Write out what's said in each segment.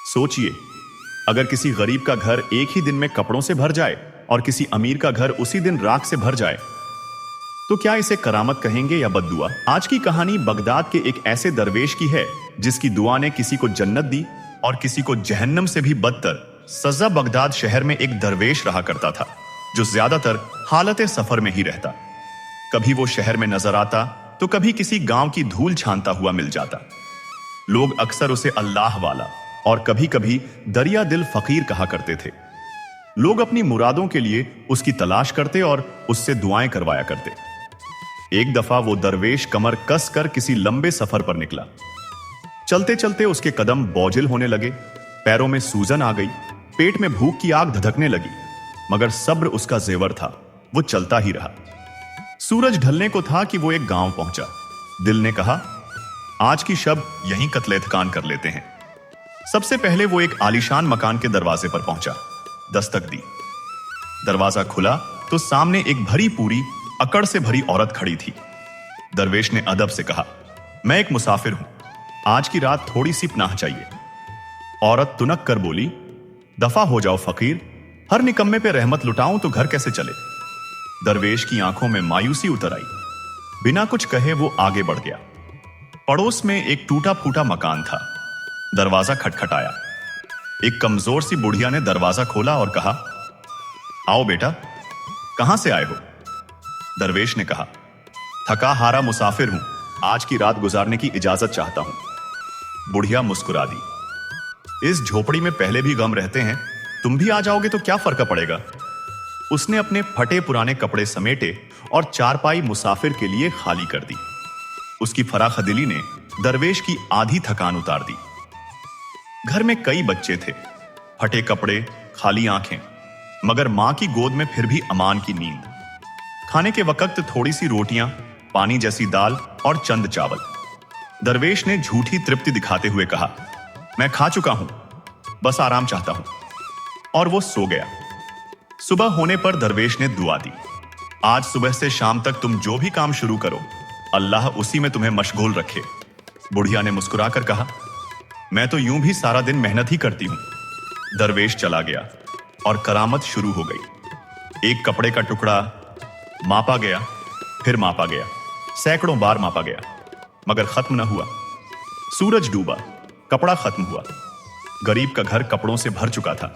सोचिए, अगर किसी गरीब का घर एक ही दिन में कपड़ों से भर जाए और किसी अमीर का घर उसी दिन राख से भर जाए, तो क्या इसे करामत कहेंगे या बद्दुआ? आज की कहानी बगदाद के एक ऐसे दरवेश की है जिसकी दुआ ने किसी को जन्नत दी और किसी को जहन्नम से भी बदतर सजा। बगदाद शहर में एक दरवेश रहा करता था जो ज्यादातर हालत सफर में ही रहता। कभी वो शहर में नजर आता तो कभी किसी गांव की धूल छानता हुआ मिल जाता। लोग अक्सर उसे अल्लाह वाला और कभी कभी दरिया दिल फकीर कहा करते थे। लोग अपनी मुरादों के लिए उसकी तलाश करते और उससे दुआएं करवाया करते। एक दफा वो दरवेश कमर कस कर किसी लंबे सफर पर निकला। चलते चलते उसके कदम बोझिल होने लगे, पैरों में सूजन आ गई, पेट में भूख की आग धधकने लगी, मगर सब्र उसका जेवर था। वो चलता ही रहा। सूरज ढलने को था कि वो एक गांव पहुंचा। दिल ने कहा, आज की शब यहीं कत्ल-ए-थकान कर लेते हैं। सबसे पहले वो एक आलीशान मकान के दरवाजे पर पहुंचा। दस्तक दी। दरवाजा खुला तो सामने एक भरी पूरी अकड़ से भरी औरत खड़ी थी। दरवेश ने अदब से कहा, मैं एक मुसाफिर हूं, आज की रात थोड़ी सी पनाह चाहिए। औरत तुनक कर बोली, दफा हो जाओ फकीर, हर निकम्मे पे रहमत लुटाऊं तो घर कैसे चले। दरवेश की आंखों में मायूसी उतर आई। बिना कुछ कहे वो आगे बढ़ गया। पड़ोस में एक टूटा फूटा मकान था। दरवाजा खटखटाया। एक कमजोर सी बुढ़िया ने दरवाजा खोला और कहा, आओ बेटा, कहां से आए हो? दरवेश ने कहा, थका हारा मुसाफिर हूं, आज की रात गुजारने की इजाजत चाहता हूं। बुढ़िया मुस्कुरा दी। इस झोपड़ी में पहले भी गम रहते हैं, तुम भी आ जाओगे तो क्या फर्क पड़ेगा। उसने अपने फटे पुराने कपड़े समेटे और चारपाई मुसाफिर के लिए खाली कर दी। उसकी फराखदिली ने दरवेश की आधी थकान उतार दी। घर में कई बच्चे थे, फटे कपड़े, खाली आंखें, मगर मां की गोद में फिर भी अमान की नींद। खाने के वक्त थोड़ी सी रोटियां, पानी जैसी दाल और चंद चावल। दरवेश ने झूठी तृप्ति दिखाते हुए कहा, मैं खा चुका हूं, बस आराम चाहता हूं। और वो सो गया। सुबह होने पर दरवेश ने दुआ दी, आज सुबह से शाम तक तुम जो भी काम शुरू करो, अल्लाह उसी में तुम्हें मशगूल रखे। बुढ़िया ने मुस्कुराकर कहा, मैं तो यूं भी सारा दिन मेहनत ही करती हूं। दरवेश चला गया और करामत शुरू हो गई। एक कपड़े का टुकड़ा मापा गया, फिर मापा गया, सैकड़ों बार मापा गया, मगर खत्म न हुआ। सूरज डूबा, कपड़ा खत्म हुआ। गरीब का घर कपड़ों से भर चुका था।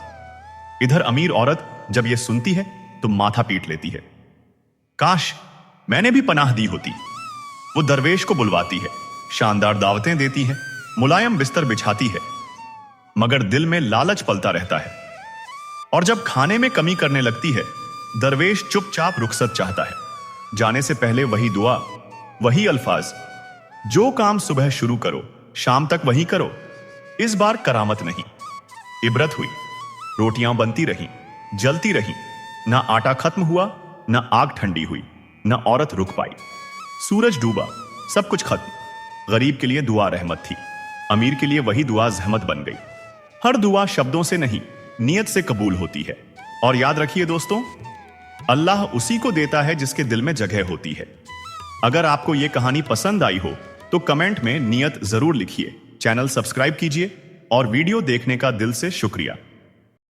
इधर अमीर औरत जब यह सुनती है तो माथा पीट लेती है, काश मैंने भी पनाह दी होती। वो दरवेश को बुलवाती है, शानदार दावतें देती है, मुलायम बिस्तर बिछाती है, मगर दिल में लालच पलता रहता है। और जब खाने में कमी करने लगती है, दरवेश चुपचाप रुखसत चाहता है। जाने से पहले वही दुआ, वही अल्फाज, जो काम सुबह शुरू करो शाम तक वही करो। इस बार करामत नहीं, इबरत हुई। रोटियां बनती रहीं, जलती रहीं, ना आटा खत्म हुआ, ना आग ठंडी हुई, ना औरत रुक पाई। सूरज डूबा, सब कुछ खत्म। गरीब के लिए दुआ रहमत थी, अमीर के लिए वही दुआ जहमत बन गई। हर दुआ शब्दों से नहीं, नियत से कबूल होती है। और याद रखिए दोस्तों, अल्लाह उसी को देता है जिसके दिल में जगह होती है। अगर आपको यह कहानी पसंद आई हो तो कमेंट में नियत जरूर लिखिए। चैनल सब्सक्राइब कीजिए और वीडियो देखने का दिल से शुक्रिया।